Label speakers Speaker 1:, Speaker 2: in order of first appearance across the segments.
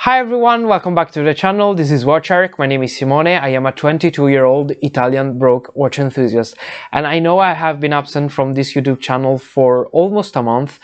Speaker 1: Hi everyone, welcome back to the channel. This is Watch Eric. My name is Simone. I am a 22-year-old Italian broke watch enthusiast, and I know I have been absent from this YouTube channel for almost a month.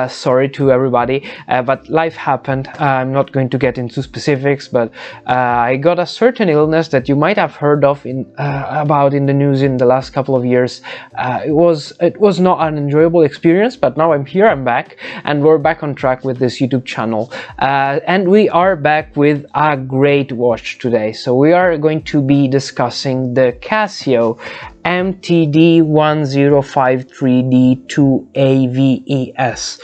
Speaker 1: Sorry to everybody, but life happened. I'm not going to get into specifics, but I got a certain illness that you might have heard of about in the news in the last couple of years. It was not an enjoyable experience, but now I'm here, I'm back, and we're back on track with this YouTube channel, and we are back with a great watch today. So we are going to be discussing the Casio MTD-1053D-2AVES.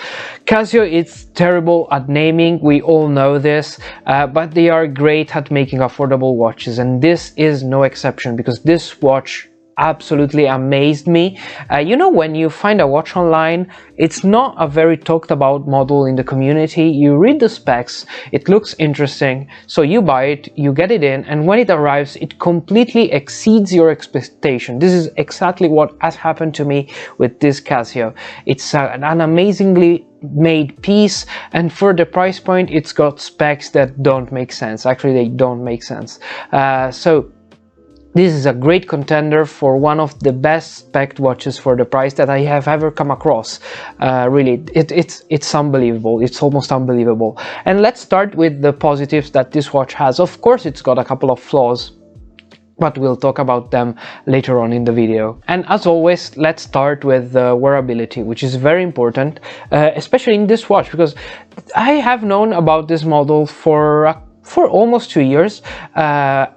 Speaker 1: Casio is terrible at naming, we all know this, but they are great at making affordable watches, and this is no exception, because this watch absolutely amazed me. You know, when you find a watch online, it's not a very talked about model in the community. You read the specs, it looks interesting, so you buy it, you get it in, and when it arrives, it completely exceeds your expectation. This is exactly what has happened to me with this Casio. It's an amazingly made piece, and for the price point, it's got specs that don't make sense. Actually, they don't make sense. So this is a great contender for one of the best spec'd watches for the price that I have ever come across. Really, it's unbelievable. It's almost unbelievable. And let's start with the positives that this watch has. Of course, it's got a couple of flaws, but we'll talk about them later on in the video. And as always, let's start with wearability, which is very important, especially in this watch, because I have known about this model for almost 2 years.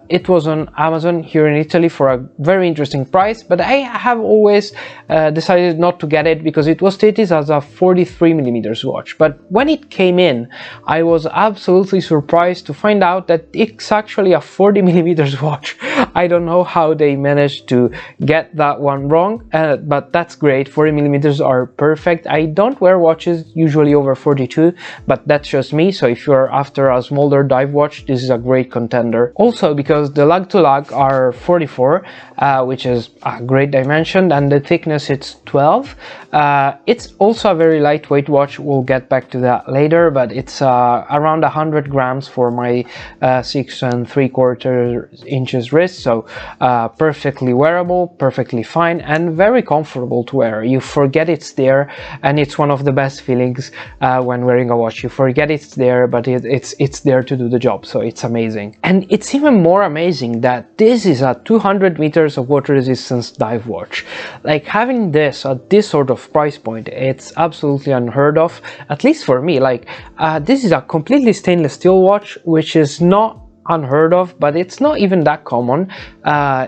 Speaker 1: It was on Amazon here in Italy for a very interesting price, but I have always decided not to get it because it was stated as a 43mm watch. But when it came in, I was absolutely surprised to find out that it's actually a 40mm watch. I don't know how they managed to get that one wrong, but that's great. 40mm are perfect. I don't wear watches usually over 42, but that's just me. So if you're after a smaller dive watch, this is a great contender. Also because the lug to lug are 44, which is a great dimension, and the thickness it's 12. It's also a very lightweight watch. We'll get back to that later, but it's around 100 grams for my 6 3/4 inches wrist. So perfectly wearable, perfectly fine, and very comfortable to wear. You forget it's there, and it's one of the best feelings when wearing a watch. You forget it's there, but it's there to do the job. So it's amazing. And it's even more amazing that this is a 200 meters of water resistance dive watch. Like, having this at this sort of price point, it's absolutely unheard of, at least for me. Like, this is a completely stainless steel watch, which is not unheard of, but it's not even that common.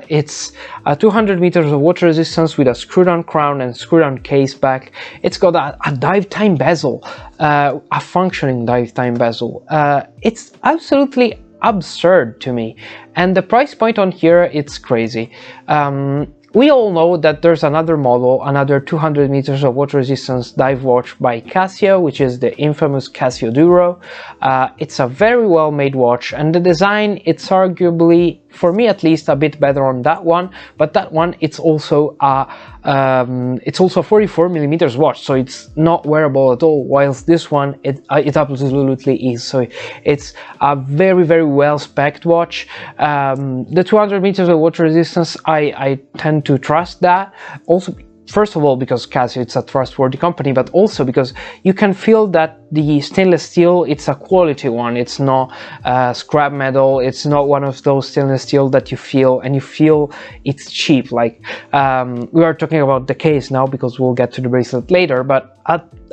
Speaker 1: It's a 200 meters of water resistance with a screw-down crown and screw-down case back. It's got a dive time bezel, a functioning dive time bezel. It's absolutely absurd to me, and the price point on here, it's crazy. We all know that there's another model, another 200 meters of water resistance dive watch by Casio, which is the infamous Casio Duro. It's a very well made watch, and the design, it's arguably, for me at least, a bit better on that one. But that one, it's also a 44mm watch, so it's not wearable at all, whilst this one, it absolutely is. So it's a very, very well spec'd watch. The 200 meters of water resistance, I tend to trust that. Also, first of all, because Casio, it's a trustworthy company, but also because you can feel that the stainless steel, it's a quality one. It's not scrap metal. It's not one of those stainless steel that you feel it's cheap. Like, we are talking about the case now because we'll get to the bracelet later, but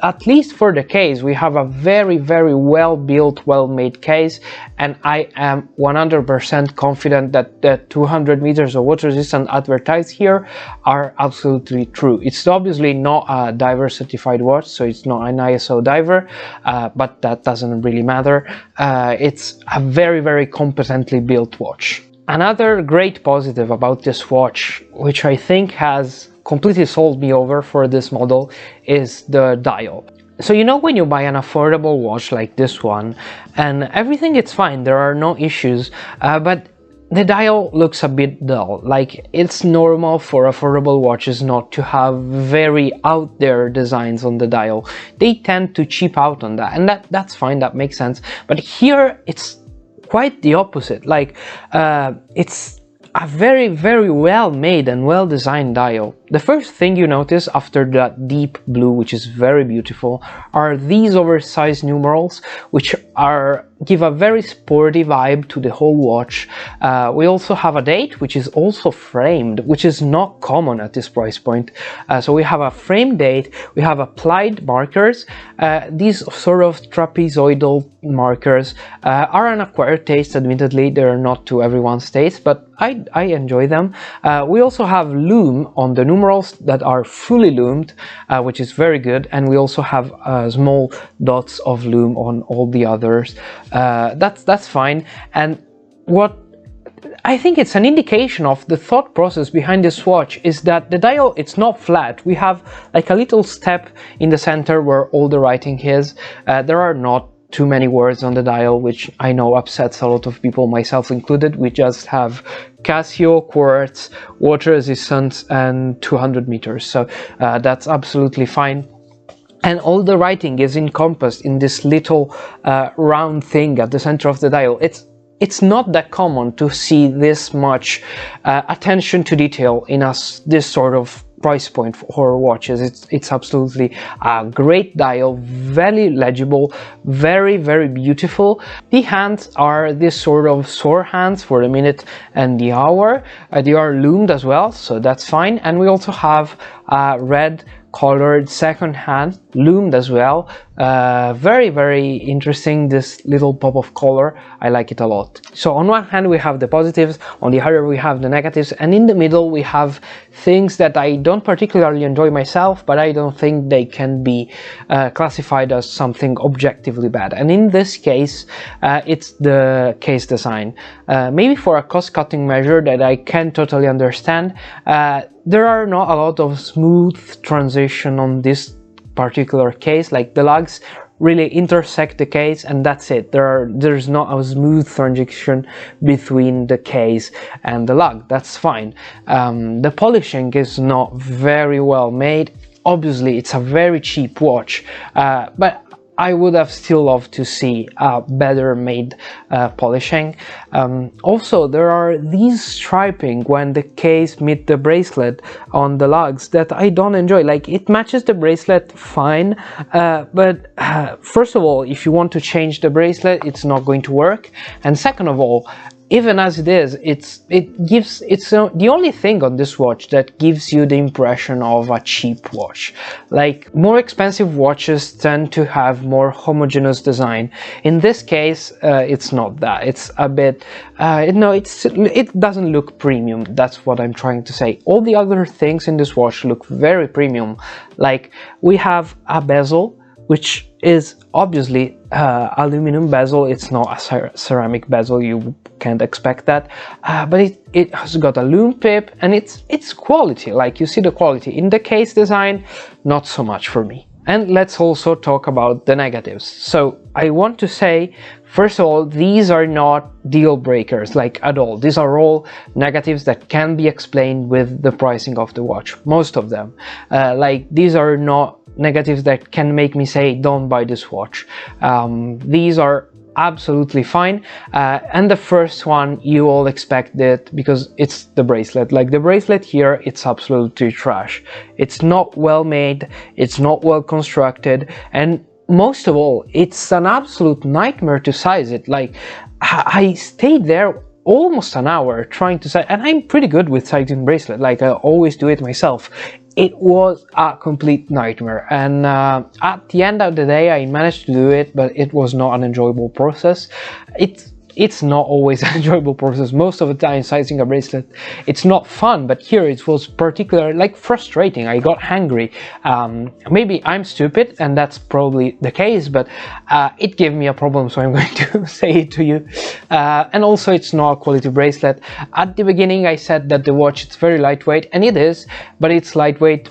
Speaker 1: at least for the case, we have a very, very well built, well made case, and I am 100% confident that the 200 meters of water resistance advertised here are absolutely true. It's obviously not a diver certified watch, so it's not an ISO diver, but that doesn't really matter. It's a very, very competently built watch. Another great positive about this watch, which I think has completely sold me over for this model, is the dial. So, you know, when you buy an affordable watch like this one, and everything, it's fine, there are no issues, but the dial looks a bit dull. Like, it's normal for affordable watches not to have very out there designs on the dial. They tend to cheap out on that, and that's fine, that makes sense. But here it's quite the opposite. Like, it's a very, very well made and well designed dial. The first thing you notice after that deep blue, which is very beautiful, are these oversized numerals, which give a very sporty vibe to the whole watch. We also have a date, which is also framed, which is not common at this price point. So we have a framed date, we have applied markers. These sort of trapezoidal markers are an acquired taste, admittedly. They're not to everyone's taste, but I enjoy them. We also have lume on the numerals that are fully lumed, which is very good, and we also have small dots of lume on all the others. That's fine. And what I think it's an indication of the thought process behind this watch is that the dial, it's not flat. We have like a little step in the center where all the writing is. There are not too many words on the dial, which I know upsets a lot of people, myself included. We just have Casio, Quartz, water resistance, and 200 meters. So that's absolutely fine. And all the writing is encompassed in this little round thing at the center of the dial. It's not that common to see this much attention to detail in this sort of price point for watches. It's absolutely a great dial, very legible, very, very beautiful. The hands are this sort of sword hands for the minute and the hour. They are lumed as well, so that's fine. And we also have red colored second hand, lumed as well. Very, very interesting, this little pop of color. I like it a lot. So on one hand we have the positives, on the other we have the negatives, and in the middle we have things that I don't particularly enjoy myself, but I don't think they can be classified as something objectively bad. And in this case, it's the case design. Maybe for a cost-cutting measure that I can totally understand, there are not a lot of smooth transition on this particular case. Like, the lugs really intersect the case and that's it. There's not a smooth transition between the case and the lug. That's fine. The polishing is not very well made. Obviously it's a very cheap watch, but I would have still loved to see a better made polishing. Also, there are these striping when the case meets the bracelet on the lugs that I don't enjoy. Like, it matches the bracelet fine, but first of all, if you want to change the bracelet, it's not going to work. And second of all, even as it is, it's the only thing on this watch that gives you the impression of a cheap watch. Like, more expensive watches tend to have more homogeneous design. In this case, it's not that. It's a bit, it doesn't look premium. That's what I'm trying to say. All the other things in this watch look very premium. Like, we have a bezel, which is obviously aluminum bezel. It's not a ceramic bezel, you can't expect that, but it has got a lume pip, and it's quality. Like, you see the quality. In the case design, not so much for me. And let's also talk about the negatives. So I want to say, first of all, these are not deal breakers, like, at all. These are all negatives that can be explained with the pricing of the watch, most of them. Like, these are not negatives that can make me say don't buy this watch. These are absolutely fine, and the first one you all expect it because it's the bracelet. Like, the bracelet here, it's absolutely trash. It's not well made, it's not well constructed, and most of all, it's an absolute nightmare to size it. Like, I stayed there almost an hour trying to size, and I'm pretty good with sizing bracelet. Like, I always do it myself. It was a complete nightmare, and at the end of the day I managed to do it, but it was not an enjoyable process. It's not always an enjoyable process. Most of the time sizing a bracelet, it's not fun, but here it was particularly, like, frustrating. I got hangry. Maybe I'm stupid, and that's probably the case, but it gave me a problem, so I'm going to say it to you. And also, it's not a quality bracelet. At the beginning I said that the watch is very lightweight, and it is, but it's lightweight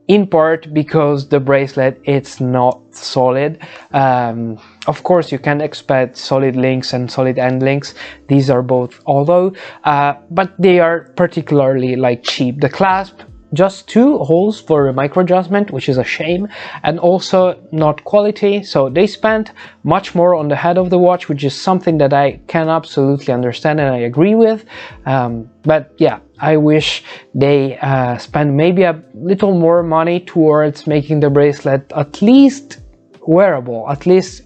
Speaker 1: in part because the bracelet, it's not solid. Of course you can expect solid links and solid end links, these are both hollow, but they are particularly like cheap. The clasp, just 2 holes for a micro adjustment, which is a shame, and also not quality. So they spent much more on the head of the watch, which is something that I can absolutely understand and I agree with. But yeah, I wish they spend maybe a little more money towards making the bracelet at least wearable, at least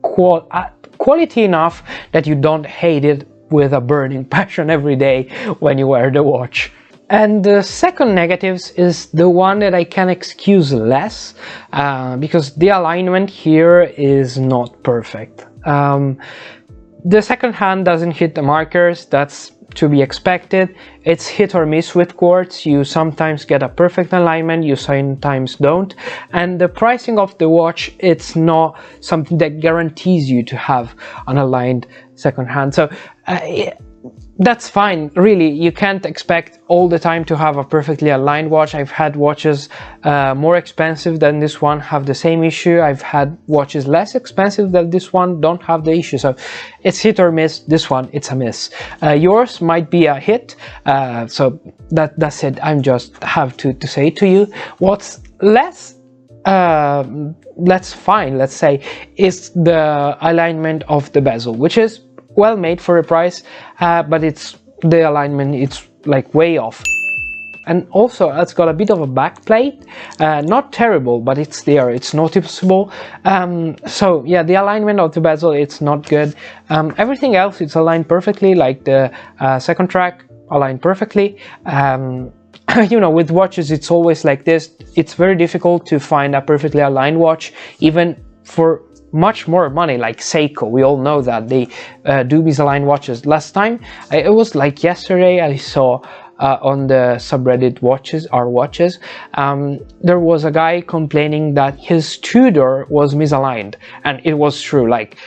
Speaker 1: quality enough that you don't hate it with a burning passion every day when you wear the watch. And the second negatives is the one that I can excuse less, because the alignment here is not perfect. The second hand doesn't hit the markers, that's to be expected. It's hit or miss with Quartz. You sometimes get a perfect alignment, you sometimes don't. And the pricing of the watch, it's not something that guarantees you to have an aligned second hand. So that's fine, really. You can't expect all the time to have a perfectly aligned watch. I've had watches more expensive than this one have the same issue. I've had watches less expensive than this one don't have the issue. So it's hit or miss. This one, it's a miss. Yours might be a hit. So that's it. I'm just have to say to you, what's less fine, let's say, is the alignment of the bezel, which is well made for a price, but it's the alignment, it's like way off. And also it's got a bit of a back plate, not terrible, but it's there, it's noticeable. So yeah, the alignment of the bezel, it's not good. Everything else, it's aligned perfectly, like the second track aligned perfectly. You know, with watches it's always like this. It's very difficult to find a perfectly aligned watch, even for much more money, like Seiko. We all know that they do misaligned watches. Last time, it was like yesterday, I saw on the subreddit watches, there was a guy complaining that his Tudor was misaligned, and it was true. Like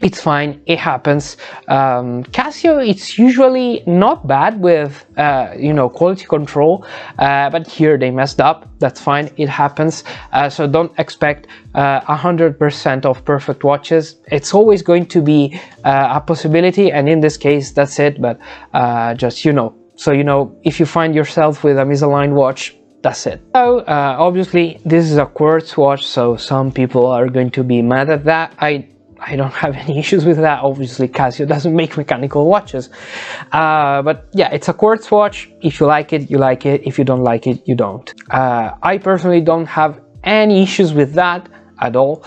Speaker 1: it's fine, it happens. Casio, it's usually not bad with you know, quality control, but here they messed up. That's fine, it happens. So don't expect 100% of perfect watches. It's always going to be a possibility, and in this case that's it. But just, you know, so you know, if you find yourself with a misaligned watch, that's it. So obviously this is a Quartz watch, so some people are going to be mad at that. I don't have any issues with that. Obviously Casio doesn't make mechanical watches, but yeah, it's a Quartz watch. If you like it, you like it. If you don't like it, you don't. I personally don't have any issues with that at all.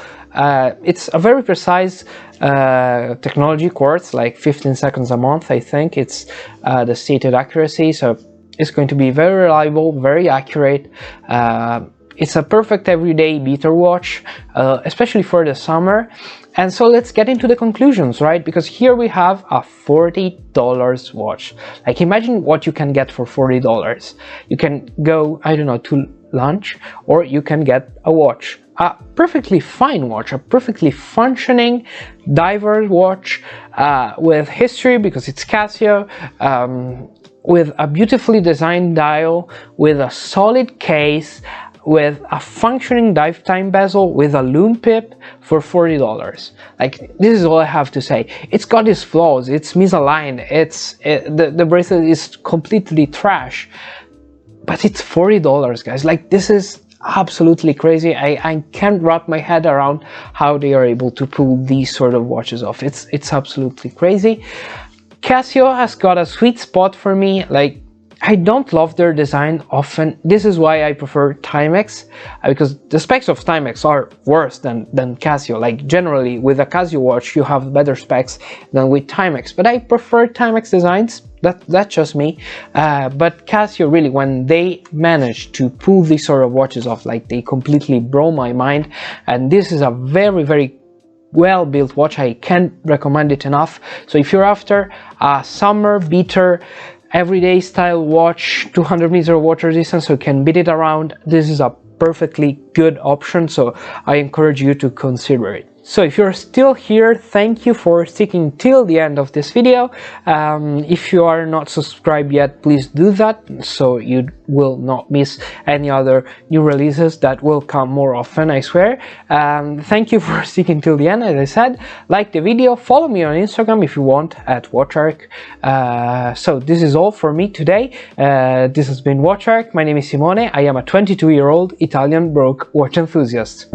Speaker 1: It's a very precise technology, Quartz, like 15 seconds a month, I think it's the stated accuracy, so it's going to be very reliable, very accurate. It's a perfect everyday beater watch, especially for the summer. And so let's get into the conclusions, right? Because here we have a $40 watch. Like, imagine what you can get for $40. You can go, I don't know, to lunch, or you can get a watch. A perfectly fine watch, a perfectly functioning diver watch with history, because it's Casio, with a beautifully designed dial, with a solid case, with a functioning dive time bezel, with a loom pip for $40. Like, this is all I have to say. It's got its flaws, it's misaligned, the bracelet is completely trash, but it's $40, guys. Like, this is absolutely crazy. I can't wrap my head around how they are able to pull these sort of watches off. It's absolutely crazy. Casio has got a sweet spot for me. Like, I don't love their design often. This is why I prefer Timex, because the specs of Timex are worse than Casio. Like, generally with a Casio watch you have better specs than with Timex, but I prefer Timex designs. That's just me. But Casio, really, when they manage to pull these sort of watches off, like, they completely blow my mind. And this is a very, very well built watch. I can't recommend it enough. So if you're after a summer beater, everyday style watch, 200-meter water distance, so you can beat it around, this is a perfectly good option, so I encourage you to consider it. So if you're still here, thank you for sticking till the end of this video. If you are not subscribed yet, please do that so you will not miss any other new releases that will come more often, I swear. Thank you for sticking till the end. As I said, like the video, follow me on Instagram if you want at WatchArc. So this is all for me today. This has been WatchArc. My name is Simone. I am a 22-year-old Italian broke watch enthusiast.